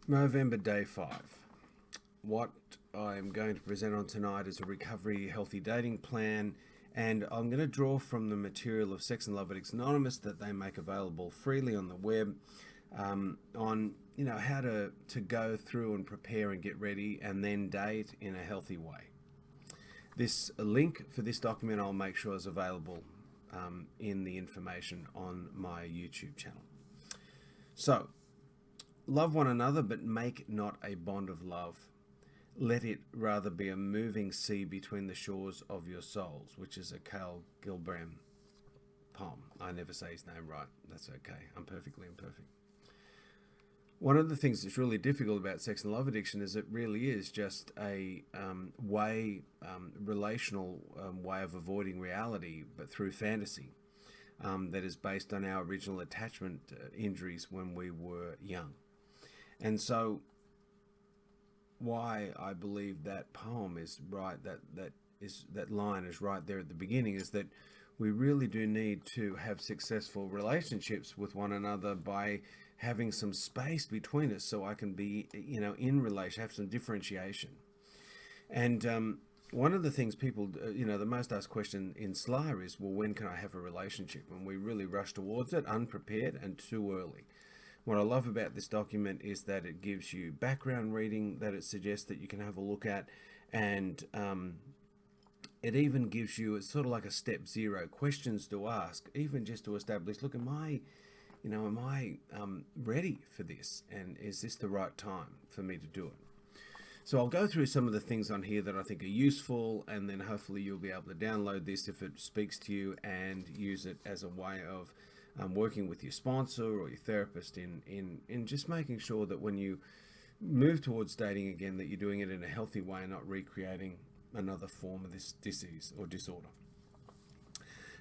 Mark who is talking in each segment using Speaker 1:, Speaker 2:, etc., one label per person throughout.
Speaker 1: Movember Day 5. What I'm going to present on tonight is a recovery healthy dating plan, and I'm going to draw from the material of Sex and Love Addicts Anonymous that they make available freely on the web, on how to go through and prepare and get ready and then date in a healthy way. This link for this document I'll make sure is available in the information on my YouTube channel. So, love one another, but make not a bond of love. Let it rather be a moving sea between the shores of your souls, which is a Carl Gilbrand poem. I never say his name right. That's okay. I'm perfectly imperfect. One of the things that's really difficult about sex and love addiction is it really is just a relational way of avoiding reality, but through fantasy. That is based on our original attachment injuries when we were young. And so why I believe that poem is right, that line is right there at the beginning, is that we really do need to have successful relationships with one another by having some space between us so I can be, in relation, have some differentiation. And one of the things people, the most asked question in SLAA is, well, when can I have a relationship? And we really rush towards it unprepared and too early. What I love about this document is that it gives you background reading that it suggests that you can have a look at, and it even gives you, it's sort of like a step zero, questions to ask, even just to establish, look, am I ready for this? And is this the right time for me to do it? So I'll go through some of the things on here that I think are useful, and then hopefully you'll be able to download this if it speaks to you and use it as a way of working with your sponsor or your therapist in just making sure that when you move towards dating again, that you're doing it in a healthy way and not recreating another form of this disease or disorder.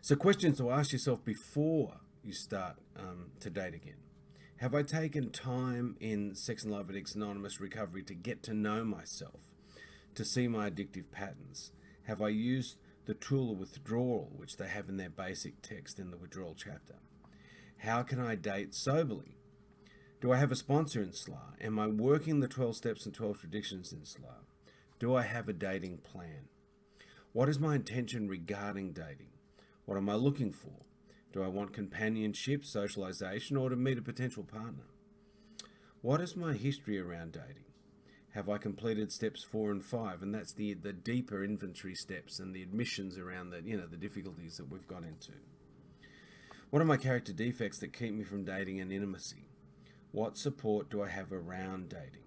Speaker 1: So questions to ask yourself before you start to date again. Have I taken time in Sex and Love Addicts Anonymous recovery to get to know myself, to see my addictive patterns? Have I used the tool of withdrawal, which they have in their basic text in the withdrawal chapter? How can I date soberly? Do I have a sponsor in SLAA? Am I working the 12 steps and 12 traditions in SLAA? Do I have a dating plan? What is my intention regarding dating? What am I looking for? Do I want companionship, socialization, or to meet a potential partner? What is my history around dating? Have I completed steps 4 and 5? And that's the deeper inventory steps and the admissions around the difficulties that we've got into. What are my character defects that keep me from dating and intimacy? What support do I have around dating?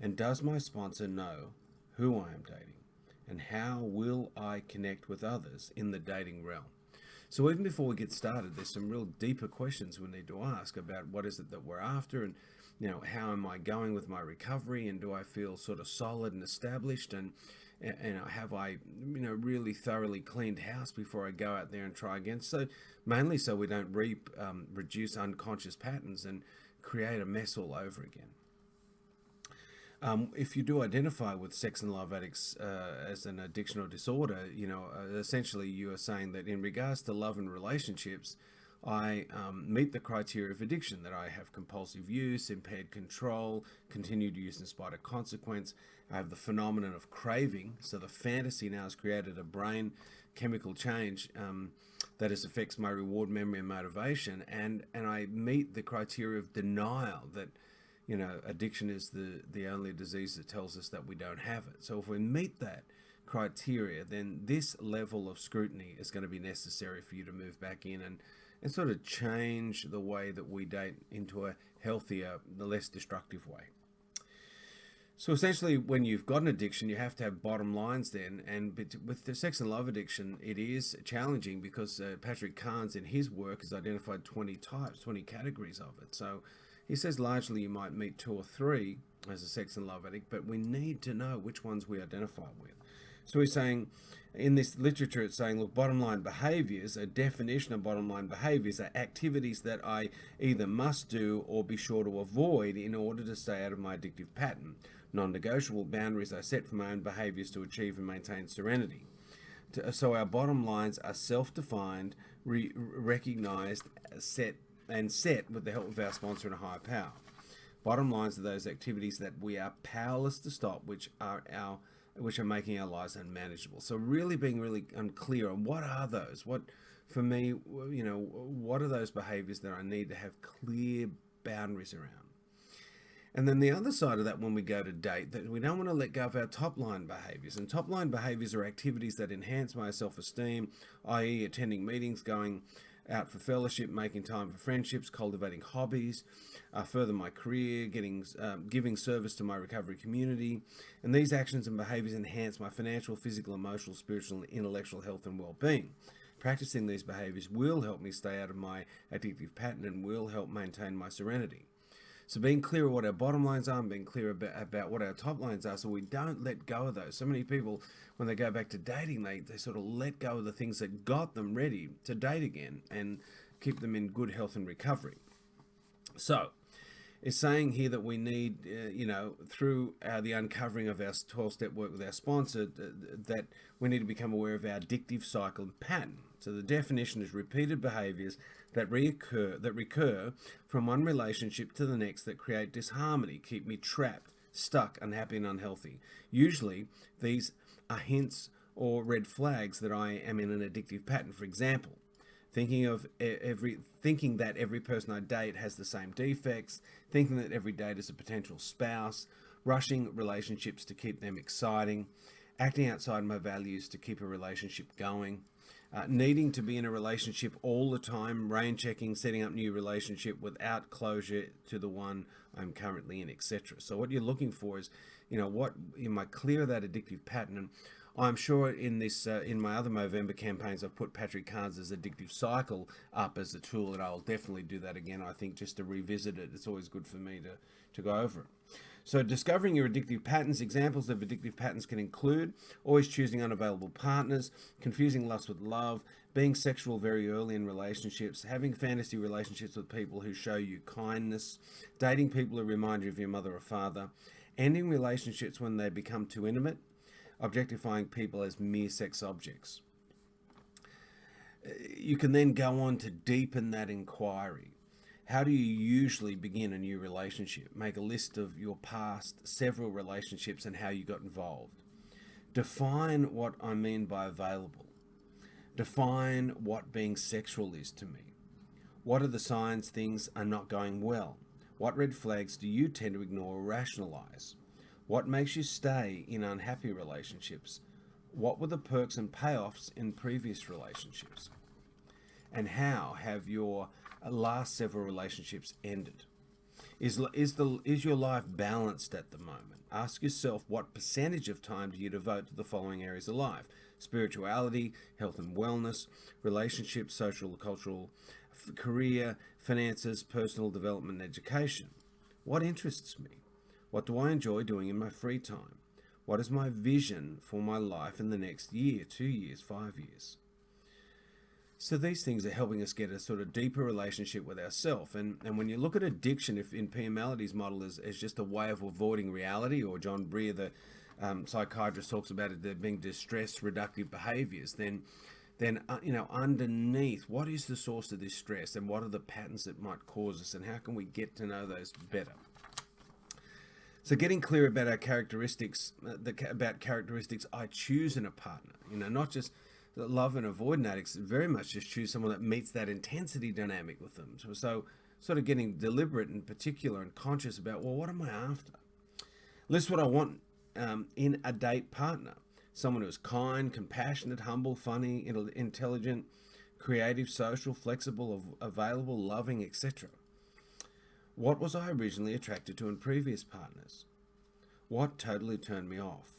Speaker 1: And does my sponsor know who I am dating? And how will I connect with others in the dating realm? So even before we get started, there's some real deeper questions we need to ask about what is it that we're after, and how am I going with my recovery, and do I feel sort of solid and established, and have I really thoroughly cleaned house before I go out there and try again? So mainly so we don't reproduce unconscious patterns and create a mess all over again. If you do identify with sex and love addicts as an addiction or disorder, essentially you are saying that in regards to love and relationships, I meet the criteria of addiction, that I have compulsive use, impaired control, continued use in spite of consequence. I have the phenomenon of craving, so the fantasy now has created a brain chemical change that affects my reward, memory, and motivation, and I meet the criteria of denial, that addiction is the only disease that tells us that we don't have it. So if we meet that criteria, then this level of scrutiny is going to be necessary for you to move back in and sort of change the way that we date into a healthier, less destructive way. So essentially, when you've got an addiction, you have to have bottom lines then. And with the sex and love addiction, it is challenging because Patrick Carnes in his work has identified 20 types, 20 categories of it. So he says largely you might meet 2 or 3 as a sex and love addict, but we need to know which ones we identify with. So he's saying, in this literature, it's saying, look, bottom line behaviors, a definition of bottom line behaviors are activities that I either must do or be sure to avoid in order to stay out of my addictive pattern. Non-negotiable boundaries I set for my own behaviors to achieve and maintain serenity. So our bottom lines are self-defined, recognized, set with the help of our sponsor and a higher power. Bottom lines are those activities that we are powerless to stop, which are making our lives unmanageable. So really being really unclear on what are those. For me, what are those behaviors that I need to have clear boundaries around? And then the other side of that, when we go to date, that we don't want to let go of our top-line behaviors. And top-line behaviors are activities that enhance my self-esteem, i.e. attending meetings, going out for fellowship, making time for friendships, cultivating hobbies, further my career, giving service to my recovery community. And these actions and behaviors enhance my financial, physical, emotional, spiritual, and intellectual health and well-being. Practicing these behaviors will help me stay out of my addictive pattern and will help maintain my serenity. So being clear of what our bottom lines are and being clear about what our top lines are, so we don't let go of those. So many people, when they go back to dating, they sort of let go of the things that got them ready to date again and keep them in good health and recovery. So it's saying here that we need, through the uncovering of our 12-step work with our sponsor, that we need to become aware of our addictive cycle and pattern. So the definition is repeated behaviors that recur from one relationship to the next that create disharmony, keep me trapped, stuck, unhappy, and unhealthy. Usually, these are hints or red flags that I am in an addictive pattern. For example, thinking that every person I date has the same defects, thinking that every date is a potential spouse, rushing relationships to keep them exciting, acting outside my values to keep a relationship going, needing to be in a relationship all the time, rain checking, setting up new relationship without closure to the one I'm currently in, etc. So what you're looking for is, what am I clear of that addictive pattern? And I'm sure in my other MOvember campaigns, I've put Patrick Carnes' addictive cycle up as a tool, and I'll definitely do that again. I think just to revisit it, it's always good for me to go over it. So discovering your addictive patterns. Examples of addictive patterns can include always choosing unavailable partners, confusing lust with love, being sexual very early in relationships, having fantasy relationships with people who show you kindness, dating people who remind you of your mother or father, ending relationships when they become too intimate, objectifying people as mere sex objects. You can then go on to deepen that inquiry. How do you usually begin a new relationship? Make a list of your past several relationships and how you got involved. Define what I mean by available. Define what being sexual is to me. What are the signs things are not going well? What red flags do you tend to ignore or rationalize? What makes you stay in unhappy relationships? What were the perks and payoffs in previous relationships? And how have your last several relationships ended? Is your life balanced at the moment? Ask yourself, what percentage of time do you devote to the following areas of life? Spirituality, health and wellness, relationships, social, cultural, career, finances, personal development, and education. What interests me? What do I enjoy doing in my free time? What is my vision for my life in the next year, 2 years, 5 years? So these things are helping us get a sort of deeper relationship with ourselves. And when you look at addiction, if in P.M. Mallody's model is just a way of avoiding reality, or John Breer, the psychiatrist, talks about it, there being distress reductive behaviors, then underneath, what is the source of this stress, and what are the patterns that might cause us, and how can we get to know those better? So getting clear about our characteristics, about characteristics I choose in a partner, not just love and avoidant addicts, very much just choose someone that meets that intensity dynamic with them. So sort of getting deliberate and particular and conscious about, well, what am I after? List what I want in a date partner. Someone who is kind, compassionate, humble, funny, intelligent, creative, social, flexible, available, loving, etc. What was I originally attracted to in previous partners? What totally turned me off?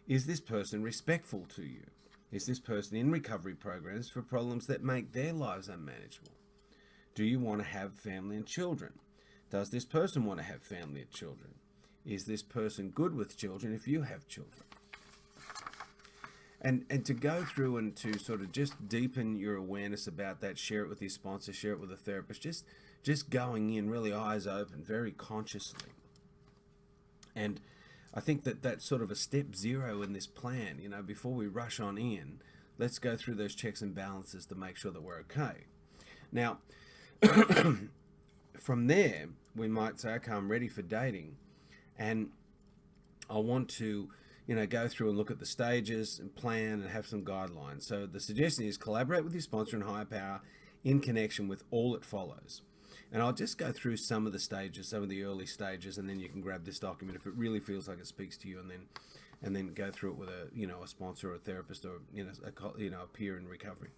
Speaker 1: Is this person respectful to you? Is this person in recovery programs for problems that make their lives unmanageable? Do you want to have family and children? Does this person want to have family and children? Is this person good with children if you have children? And to go through and to sort of just deepen your awareness about that, share it with your sponsor, share it with a therapist, just going in really eyes open, very consciously. And I think that's sort of a step zero in this plan. Before we rush on in, let's go through those checks and balances to make sure that we're okay. Now, from there, we might say, okay, I'm ready for dating, and I want to, go through and look at the stages and plan and have some guidelines. So the suggestion is collaborate with your sponsor and higher power in connection with all it follows. And I'll just go through some of the stages, some of the early stages, and then you can grab this document if it really feels like it speaks to you, and then go through it with a sponsor or a therapist or a peer in recovery.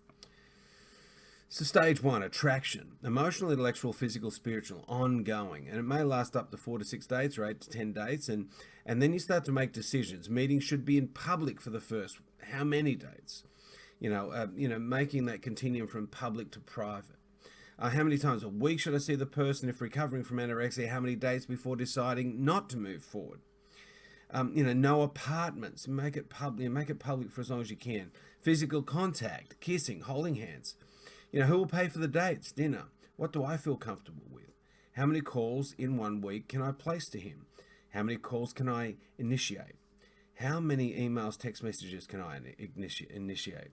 Speaker 1: So stage 1, attraction, emotional, intellectual, physical, spiritual, ongoing, and it may last up to 4 to 6 dates or 8 to 10 dates, and then you start to make decisions. Meetings should be in public for the first. How many dates? Making that continuum from public to private. How many times a week should I see the person if recovering from anorexia? How many dates before deciding not to move forward? No apartments. Make it public for as long as you can. Physical contact, kissing, holding hands. Who will pay for the dates, dinner? What do I feel comfortable with? How many calls in 1 week can I place to him? How many calls can I initiate? How many emails, text messages can I initiate?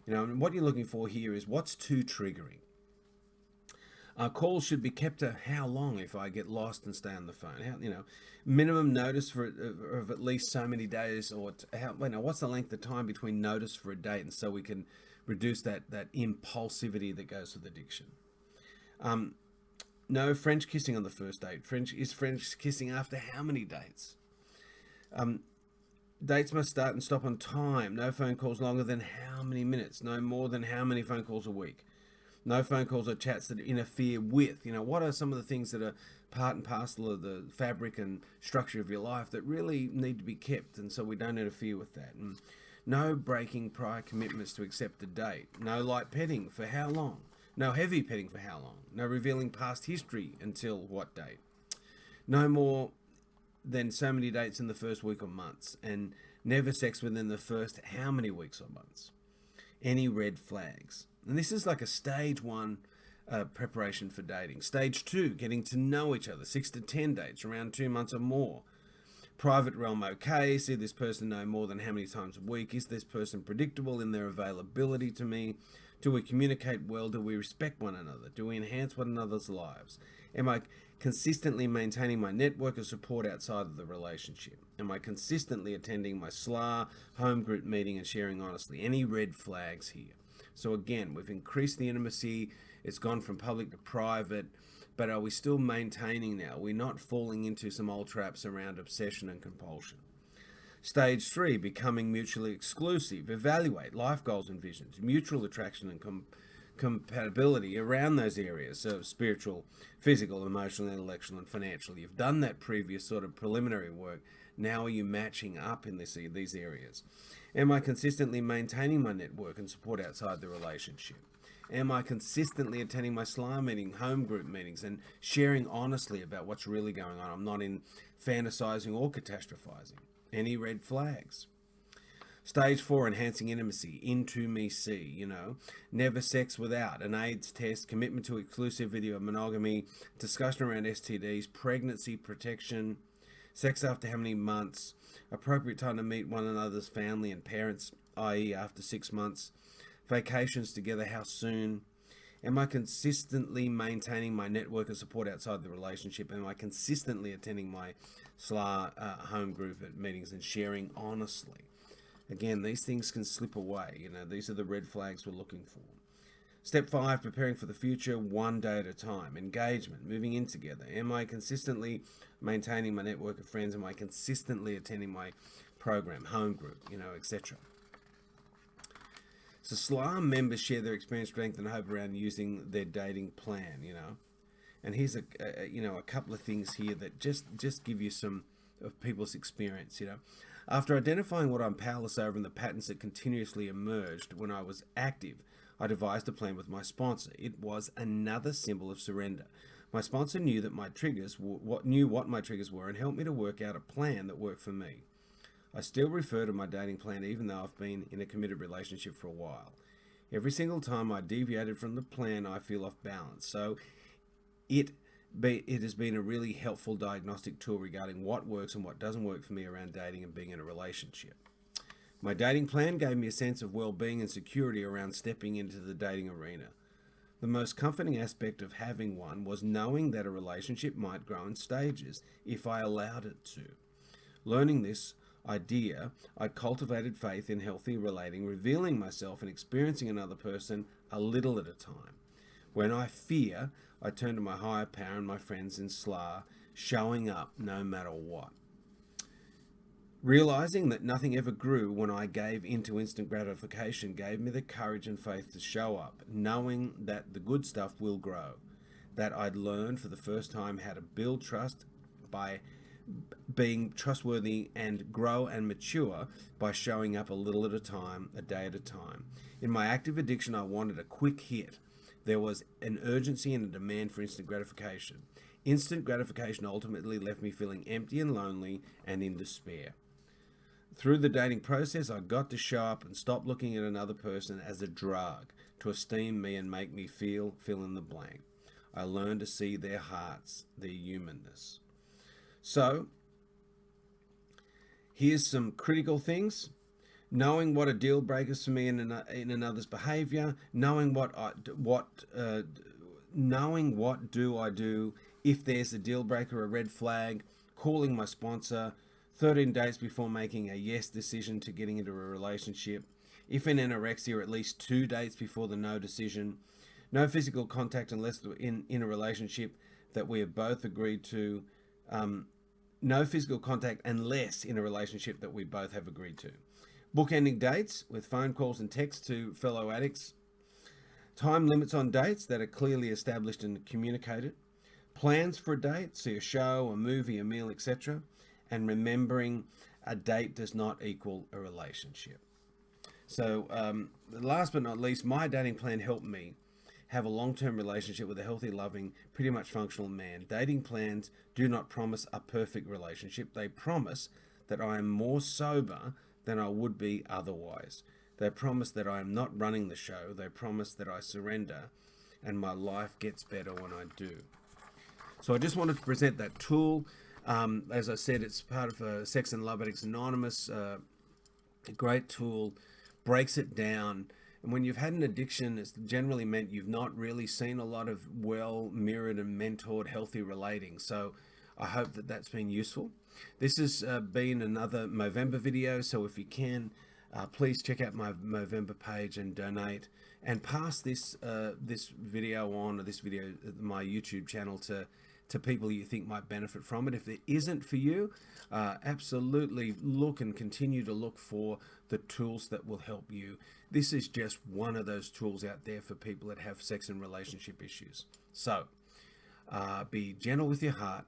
Speaker 1: And what you're looking for here is what's too triggering. Calls should be kept to how long if I get lost and stay on the phone. Minimum notice of at least so many days, or what's the length of time between notice for a date, and so we can reduce that impulsivity that goes with addiction. No French kissing on the first date. French kissing after how many dates? Dates must start and stop on time. No phone calls longer than how many minutes? No more than how many phone calls a week? No phone calls or chats that interfere with. What are some of the things that are part and parcel of the fabric and structure of your life that really need to be kept, and so we don't interfere with that? And no breaking prior commitments to accept a date. No light petting for how long? No heavy petting for how long? No revealing past history until what date? No more than so many dates in the first week or months, and never sex within the first how many weeks or months? Any red flags? And this is like a stage 1 preparation for dating. Stage 2, getting to know each other, 6 to 10 dates, around 2 months or more. Private realm, okay. See this person no more than how many times a week? Is this person predictable in their availability to me? Do we communicate well? Do we respect one another? Do we enhance one another's lives? Am I consistently maintaining my network of support outside of the relationship? Am I consistently attending my SLAA home group meeting and sharing honestly? Any red flags here? So again, we've increased the intimacy. It's gone from public to private. But are we still maintaining now? We're not falling into some old traps around obsession and compulsion. Stage 3, becoming mutually exclusive. Evaluate life goals and visions, mutual attraction and compatibility around those areas. So spiritual, physical, emotional, intellectual, and financial. You've done that previous sort of preliminary work. Now are you matching up in these areas? Am I consistently maintaining my network and support outside the relationship? Am I consistently attending my SLAA meeting, home group meetings, and sharing honestly about what's really going on? I'm not in fantasizing or catastrophizing. Any red flags? Stage 4, enhancing intimacy. Into me see, never sex without, an AIDS test, commitment to exclusivity or monogamy, discussion around STDs, pregnancy protection, sex after how many months, appropriate time to meet one another's family and parents, i.e. after 6 months, vacations together, how soon? Am I consistently maintaining my network of support outside the relationship? Am I consistently attending my SLAA home group at meetings and sharing honestly? Again, these things can slip away. These are the red flags we're looking for. Step 5, preparing for the future, 1 day at a time. Engagement, moving in together. Am I consistently maintaining my network of friends? Am I consistently attending my program, home group, etc.? So SLAA members share their experience, strength, and hope around using their dating plan, And here's a couple of things here that just give you some of people's experience, After identifying what I'm powerless over and the patterns that continuously emerged when I was active, I devised a plan with my sponsor. It was another symbol of surrender. My sponsor knew that what my triggers were and helped me to work out a plan that worked for me. I still refer to my dating plan even though I've been in a committed relationship for a while. Every single time I deviated from the plan, I feel off balance. So it has been a really helpful diagnostic tool regarding what works and what doesn't work for me around dating and being in a relationship. My dating plan gave me a sense of well-being and security around stepping into the dating arena. The most comforting aspect of having one was knowing that a relationship might grow in stages if I allowed it to. Learning this idea, I cultivated faith in healthy relating, revealing myself and experiencing another person a little at a time. When I fear, I turn to my higher power and my friends in SLAA, showing up no matter what. Realizing that nothing ever grew when I gave into instant gratification gave me the courage and faith to show up, knowing that the good stuff will grow, that I'd learned for the first time how to build trust by being trustworthy and grow and mature by showing up a little at a time, a day at a time. In my active addiction, I wanted a quick hit. There was an urgency and a demand for instant gratification. Instant gratification ultimately left me feeling empty and lonely and in despair. Through the dating process, I got to show up and stop looking at another person as a drug to esteem me and make me fill in the blank. I learned to see their hearts, their humanness. So, here's some critical things. Knowing what a deal breaker is for me in another's behavior, knowing what do I do if there's a deal breaker, a red flag, calling my sponsor, 13 days before making a yes decision to getting into a relationship, if in anorexia, at least 2 dates before the no decision, no physical contact unless in a relationship that we have both agreed to, no physical contact unless in a relationship that we both have agreed to. Bookending dates with phone calls and texts to fellow addicts. Time limits on dates that are clearly established and communicated. Plans for a date, see a show, a movie, a meal, etc. And remembering a date does not equal a relationship. So last but not least, my dating plan helped me have a long-term relationship with a healthy, loving, pretty much functional man. Dating plans do not promise a perfect relationship. They promise that I am more sober than I would be otherwise. They promise that I am not running the show. They promise that I surrender and my life gets better when I do. So I just wanted to present that tool. As I said, it's part of Sex and Love Addicts Anonymous, a great tool, breaks it down. And when you've had an addiction, it's generally meant you've not really seen a lot of well mirrored and mentored healthy relating. So I hope that that's been useful. This has been another MOvember video. So if you can, please check out my MOvember page and donate, and pass this video on, or this video, my YouTube channel, to people you think might benefit from it. If it isn't for you, absolutely look and continue to look for the tools that will help you. This is just one of those tools out there for people that have sex and relationship issues. So be gentle with your heart,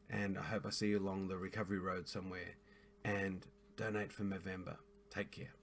Speaker 1: and I hope I see you along the recovery road somewhere, and donate for MOvember. Take care.